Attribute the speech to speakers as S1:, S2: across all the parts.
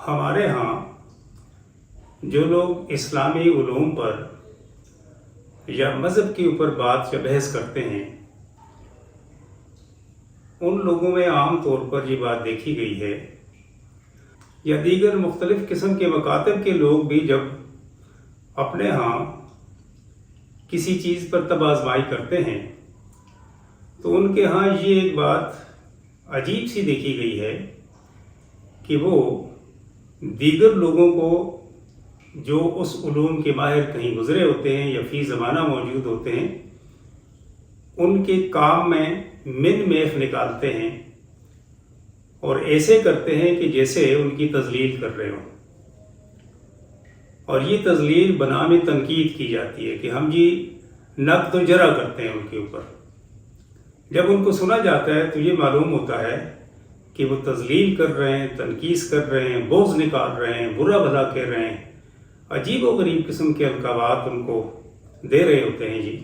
S1: ہمارے ہاں جو لوگ اسلامی علوم پر یا مذہب کے اوپر بات یا بحث کرتے ہیں، ان لوگوں میں عام طور پر یہ بات دیکھی گئی ہے، یا دیگر مختلف قسم کے مکاتب کے لوگ بھی جب اپنے ہاں کسی چیز پر طب آزمائی کرتے ہیں تو ان کے ہاں یہ ایک بات عجیب سی دیکھی گئی ہے کہ وہ دیگر لوگوں کو جو اس علوم کے ماہر کہیں گزرے ہوتے ہیں یا فی زمانہ موجود ہوتے ہیں، ان کے کام میں من میخ نکالتے ہیں اور ایسے کرتے ہیں کہ جیسے ان کی تذلیل کر رہے ہوں، اور یہ تذلیل بنام تنقید کی جاتی ہے کہ ہم جی نقد و جرح کرتے ہیں ان کے اوپر۔ جب ان کو سنا جاتا ہے تو یہ معلوم ہوتا ہے کہ وہ تذلیل کر رہے ہیں، تنقید کر رہے ہیں، بغض نکال رہے ہیں، برا بھلا کہہ رہے ہیں، عجیب و غریب قسم کے القابات ان کو دے رہے ہوتے ہیں۔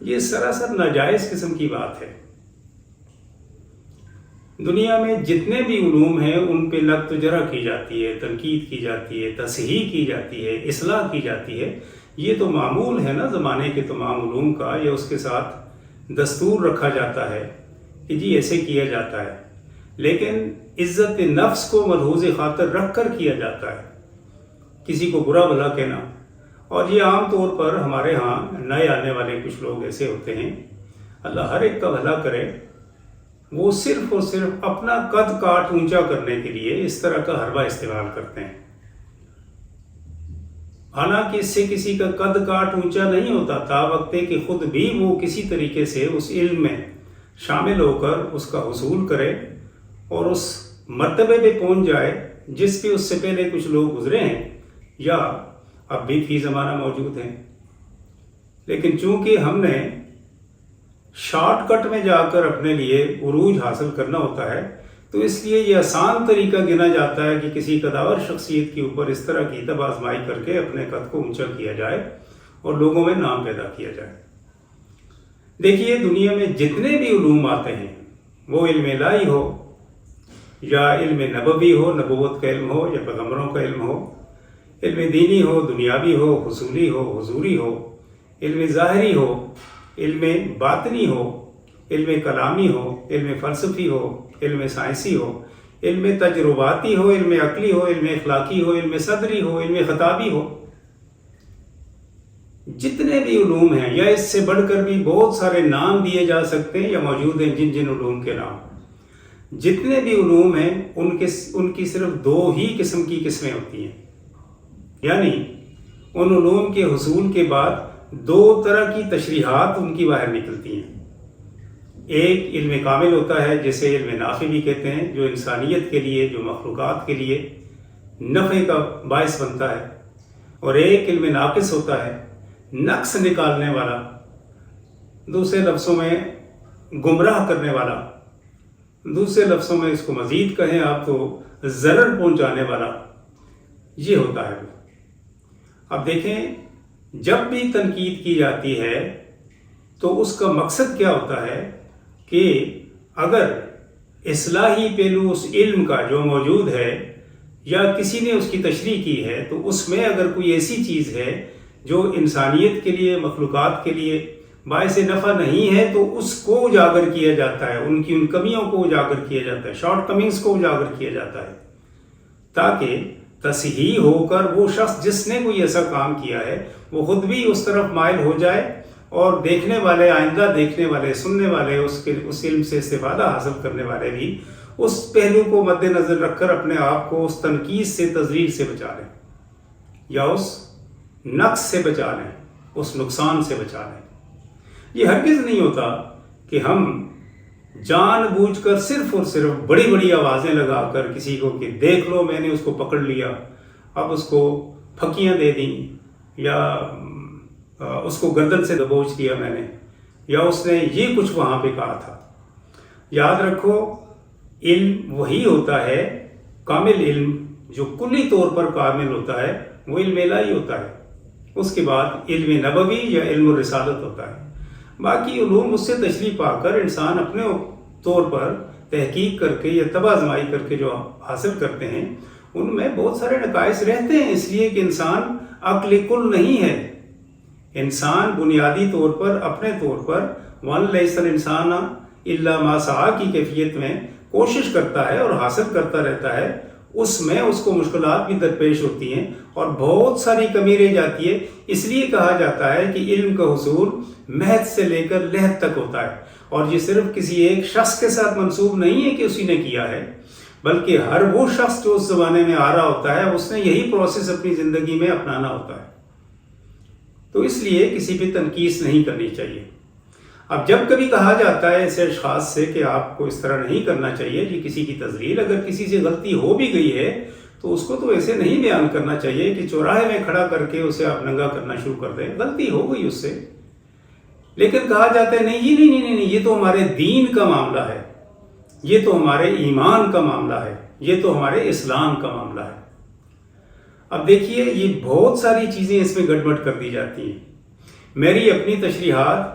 S1: یہ سراسر ناجائز قسم کی بات ہے۔ دنیا میں جتنے بھی علوم ہیں ان پہ نقد و جرح کی جاتی ہے، تنقید کی جاتی ہے، تصحیح کی جاتی ہے، اصلاح کی جاتی ہے۔ یہ تو معمول ہے نا زمانے کے تمام علوم کا، یا اس کے ساتھ دستور رکھا جاتا ہے کہ جی ایسے کیا جاتا ہے، لیکن عزت نفس کو ملحوظ خاطر رکھ کر کیا جاتا ہے، کسی کو برا بھلا کہنا۔ اور یہ عام طور پر ہمارے ہاں نئے آنے والے کچھ لوگ ایسے ہوتے ہیں، اللہ ہر ایک کا بھلا کرے، وہ صرف اور صرف اپنا قد کاٹ اونچا کرنے کے لیے اس طرح کا حربہ استعمال کرتے ہیں، حالانکہ اس سے کسی کا قد کاٹ اونچا نہیں ہوتا، تاوقتے کہ خود بھی وہ کسی طریقے سے اس علم میں شامل ہو کر اس کا حصول کرے اور اس مرتبے پہ پہنچ جائے جس پہ اس سے پہلے کچھ لوگ گزرے ہیں یا اب بھی فی زمانہ موجود ہیں۔ لیکن چونکہ ہم نے شارٹ کٹ میں جا کر اپنے لیے عروج حاصل کرنا ہوتا ہے، تو اس لیے یہ آسان طریقہ گنا جاتا ہے کہ کسی قداور شخصیت کے اوپر اس طرح کی طب آزمائی کر کے اپنے قد کو اونچا کیا جائے اور لوگوں میں نام پیدا کیا جائے۔ دیکھیے دنیا میں جتنے بھی علوم آتے ہیں، وہ علم الہی ہو یا علم نبوی ہو، نبوت کا علم ہو یا پیغمبروں کا علم ہو، علم دینی ہو، دنیاوی ہو، حصولی ہو، حضوری ہو، علم ظاہری ہو، علم باطنی ہو، علم کلامی ہو، علم فلسفی ہو، علم سائنسی ہو، علم تجرباتی ہو، علم عقلی ہو، علم اخلاقی ہو، علم صدری ہو، علم خطابی ہو، جتنے بھی علوم ہیں، یا اس سے بڑھ کر بھی بہت سارے نام دیے جا سکتے ہیں یا موجود ہیں جن جن علوم کے نام، جتنے بھی علوم ہیں ان کی صرف دو ہی قسم کی قسمیں ہوتی ہیں، یعنی ان علوم کے حصول کے بعد دو طرح کی تشریحات ان کی باہر نکلتی ہیں۔ ایک علم کامل ہوتا ہے جسے علم نافع بھی کہتے ہیں، جو انسانیت کے لیے، جو مخلوقات کے لیے نفع کا باعث بنتا ہے، اور ایک علم ناقص ہوتا ہے، نقص نکالنے والا، دوسرے لفظوں میں گمراہ کرنے والا، دوسرے لفظوں میں اس کو مزید کہیں آپ تو ضرر پہنچانے والا، یہ ہوتا ہے۔ اب دیکھیں جب بھی تنقید کی جاتی ہے تو اس کا مقصد کیا ہوتا ہے کہ اگر اصلاحی پہلو اس علم کا جو موجود ہے یا کسی نے اس کی تشریح کی ہے تو اس میں اگر کوئی ایسی چیز ہے جو انسانیت کے لیے، مخلوقات کے لیے باعث نفع نہیں ہے تو اس کو اجاگر کیا جاتا ہے، ان کمیوں کو اجاگر کیا جاتا ہے، شارٹ کمنگز کو اجاگر کیا جاتا ہے، تاکہ تصحیح ہو کر وہ شخص جس نے کوئی ایسا کام کیا ہے وہ خود بھی اس طرف مائل ہو جائے، اور دیکھنے والے، آئندہ دیکھنے والے، سننے والے، اس علم سے استفادہ حاصل کرنے والے بھی اس پہلو کو مد نظر رکھ کر اپنے آپ کو اس تنقید سے، تذلیل سے بچا لیں، یا اس نقص سے بچا لیں، اس نقصان سے بچا لیں۔ یہ ہرگز نہیں ہوتا کہ ہم جان بوجھ کر صرف اور صرف بڑی بڑی آوازیں لگا کر کسی کو کہ دیکھ لو میں نے اس کو پکڑ لیا، اب اس کو پھکیاں دے دیں، یا اس کو گردن سے دبوچ دیا میں نے، یا اس نے یہ کچھ وہاں پہ کہا تھا۔ یاد رکھو علم وہی ہوتا ہے، کامل علم جو کلی طور پر کامل ہوتا ہے وہ علم الہی ہوتا ہے، اس کے بعد علم نبوی یا علم الرسالت ہوتا ہے۔ باقی علوم اس سے تشریح پا کر انسان اپنے طور پر تحقیق کر کے یا طب آزمائی کر کے جو حاصل کرتے ہیں ان میں بہت سارے نقائص رہتے ہیں، اس لیے کہ انسان عقل کل نہیں ہے۔ انسان بنیادی طور پر اپنے طور پر وَأَن لَيْسَ الْإِنسَانَ إِلَّا مَا سَعَىٰ کی کیفیت میں کوشش کرتا ہے اور حاصل کرتا رہتا ہے، اس میں اس کو مشکلات بھی درپیش ہوتی ہیں اور بہت ساری کمی رہ جاتی ہے۔ اس لیے کہا جاتا ہے کہ علم کا حصول مہد سے لے کر لحد تک ہوتا ہے، اور یہ صرف کسی ایک شخص کے ساتھ منسوب نہیں ہے کہ اسی نے کیا ہے، بلکہ ہر وہ شخص جو اس زمانے میں آ رہا ہوتا ہے اس نے یہی پروسیس اپنی زندگی میں اپنانا ہوتا ہے۔ تو اس لیے کسی پہ تنقیص نہیں کرنی چاہیے۔ اب جب کبھی کہا جاتا ہے ایسے اشخاص سے کہ آپ کو اس طرح نہیں کرنا چاہیے، یہ کسی کی تذلیل، اگر کسی سے غلطی ہو بھی گئی ہے تو اس کو تو ایسے نہیں بیان کرنا چاہیے کہ چوراہے میں کھڑا کر کے اسے آپ ننگا کرنا شروع کر دیں۔ غلطی ہو گئی اس سے، لیکن کہا جاتا ہے نہیں جی نہیں، یہ تو ہمارے دین کا معاملہ ہے، یہ تو ہمارے ایمان کا معاملہ ہے، یہ تو ہمارے اسلام کا معاملہ ہے۔ اب دیکھیے یہ بہت ساری چیزیں اس میں گڑبڑ کر دی جاتی ہیں۔ میری اپنی تشریحات،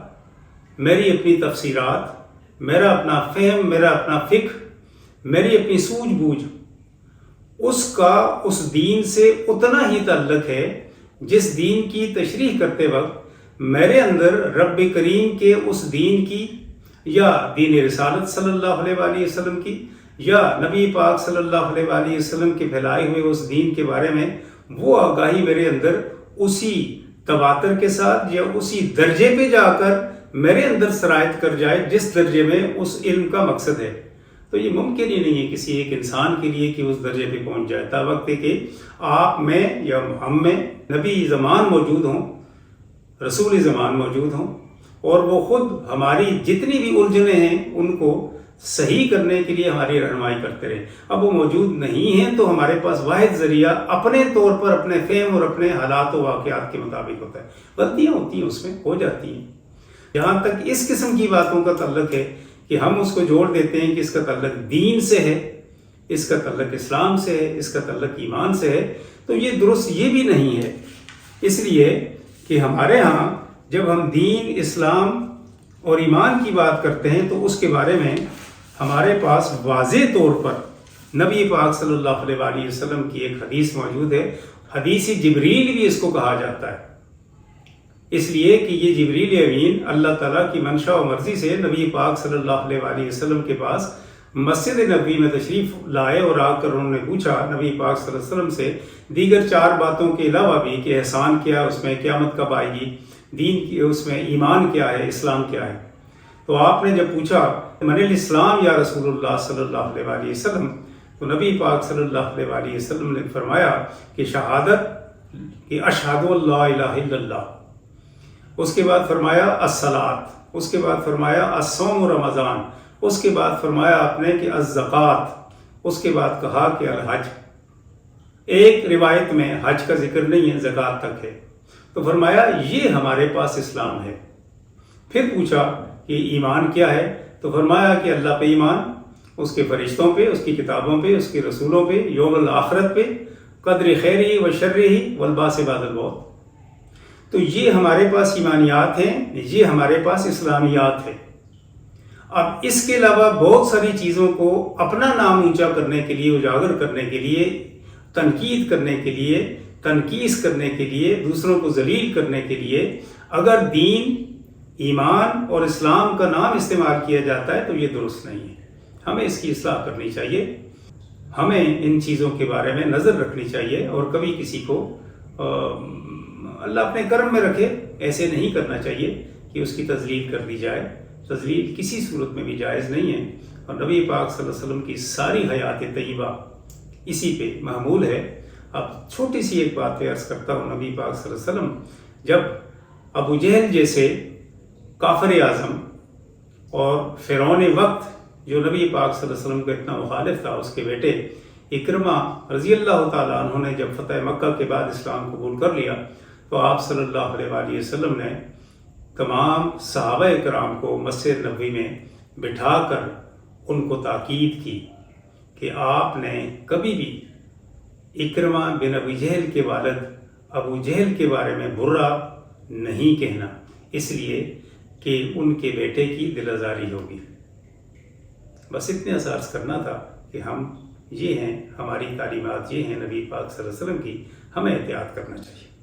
S1: میری اپنی تفسیرات، میرا اپنا فہم، میرا اپنا فقہ، میری اپنی سوجھ بوجھ، اس کا اس دین سے اتنا ہی تعلق ہے جس دین کی تشریح کرتے وقت میرے اندر رب کریم کے اس دین کی یا دین رسالت صلی اللہ علیہ وآلہ وسلم کی یا نبی پاک صلی اللہ علیہ وآلہ وسلم کے پھیلائے ہوئے اس دین کے بارے میں وہ آگاہی میرے اندر اسی تواتر کے ساتھ یا اسی درجے پہ جا کر میرے اندر سرایت کر جائے جس درجے میں اس علم کا مقصد ہے۔ تو یہ ممکن ہی نہیں ہے کسی ایک انسان کے لیے کہ اس درجے پہ پہنچ جائے، تا وقت کہ آپ میں یا ہم میں نبی زمان موجود ہوں، رسول زمان موجود ہوں، اور وہ خود ہماری جتنی بھی الجھنیں ہیں ان کو صحیح کرنے کے لیے ہماری رہنمائی کرتے رہے۔ اب وہ موجود نہیں ہیں تو ہمارے پاس واحد ذریعہ اپنے طور پر اپنے فہم اور اپنے حالات و واقعات کے مطابق ہوتا ہے۔ غلطیاں ہوتی ہیں، اس میں ہو جاتی ہیں۔ جہاں تک اس قسم کی باتوں کا تعلق ہے کہ ہم اس کو جوڑ دیتے ہیں کہ اس کا تعلق دین سے ہے، اس کا تعلق اسلام سے ہے، اس کا تعلق ایمان سے ہے، تو یہ درست یہ بھی نہیں ہے۔ اس لیے کہ ہمارے ہاں جب ہم دین، اسلام اور ایمان کی بات کرتے ہیں تو اس کے بارے میں ہمارے پاس واضح طور پر نبی پاک صلی اللہ علیہ وآلہ وسلم کی ایک حدیث موجود ہے۔ حدیث جبریل بھی اس کو کہا جاتا ہے، اس لیے کہ یہ جبریل امین اللہ تعالیٰ کی منشا و مرضی سے نبی پاک صلی اللہ علیہ وآلہ وسلم کے پاس مسجد نبوی میں تشریف لائے اور آ کر انہوں نے پوچھا نبی پاک صلی اللہ علیہ وسلم سے دیگر 4 باتوں کے علاوہ بھی کہ احسان کیا، اس میں قیامت کب آئے گی، دین کی اس میں ایمان کیا ہے، اسلام کیا ہے۔ تو آپ نے جب پوچھا من الاسلام یا رسول اللہ صلی اللہ علیہ وآلہ وسلم، تو نبی پاک صلی اللہ علیہ وآلہ وسلم نے فرمایا کہ شہادت کہ اشہد اللہ الہ الا اللہ، اس کے بعد فرمایا الصلاۃ، اس کے بعد فرمایا الصوم رمضان، اس کے بعد فرمایا آپ نے کہ الزکوٰۃ، اس کے بعد کہا کہ الحج۔ ایک روایت میں حج کا ذکر نہیں ہے، زکوٰۃ تک ہے۔ تو فرمایا یہ ہمارے پاس اسلام ہے۔ پھر پوچھا کہ ایمان کیا ہے، تو فرمایا کہ اللہ پہ ایمان، اس کے فرشتوں پہ، اس کی کتابوں پہ، اس کے رسولوں پہ، یوم الآخرت پہ، قدر خیری و شرری والبعث بعد الموت۔ تو یہ ہمارے پاس ایمانیات ہیں، یہ ہمارے پاس اسلامیات ہیں۔ اب اس کے علاوہ بہت ساری چیزوں کو اپنا نام اونچا کرنے کے لیے، اجاگر کرنے کے لیے، تنقید کرنے کے لیے، تنقیص کرنے کے لیے، دوسروں کو ذلیل کرنے کے لیے اگر دین، ایمان اور اسلام کا نام استعمال کیا جاتا ہے تو یہ درست نہیں ہے۔ ہمیں اس کی اصلاح کرنی چاہیے، ہمیں ان چیزوں کے بارے میں نظر رکھنی چاہیے، اور کبھی کسی کو اللہ اپنے کرم میں رکھے ایسے نہیں کرنا چاہیے کہ اس کی تذلیل کر دی جائے۔ تذلیل کسی صورت میں بھی جائز نہیں ہے، اور نبی پاک صلی اللہ علیہ وسلم کی ساری حیات طیبہ اسی پہ محمول ہے۔ اب چھوٹی سی ایک بات پہ عرض کرتا ہوں، نبی پاک صلی اللہ علیہ وسلم جب ابو جہل جیسے کافر اعظم اور فرعون وقت جو نبی پاک صلی اللہ علیہ وسلم کا اتنا مخالف تھا، اس کے بیٹے اکرمہ رضی اللہ تعالیٰ عنہ نے جب فتح مکہ کے بعد اسلام قبول کر لیا تو آپ صلی اللہ علیہ وآلہ وسلم نے تمام صحابہ کرام کو مسجد نبوی میں بٹھا کر ان کو تاکید کی کہ آپ نے کبھی بھی اکرمہ بن ابی جہل کے والد ابو جہل کے بارے میں برا نہیں کہنا، اس لیے کہ ان کے بیٹے کی دل آزاری ہوگی۔ بس اتنے عرض کرنا تھا کہ ہم یہ ہیں ہماری تعلیمات، یہ ہیں نبی پاک صلی اللہ علیہ وسلم کی، ہمیں احتیاط کرنا چاہیے۔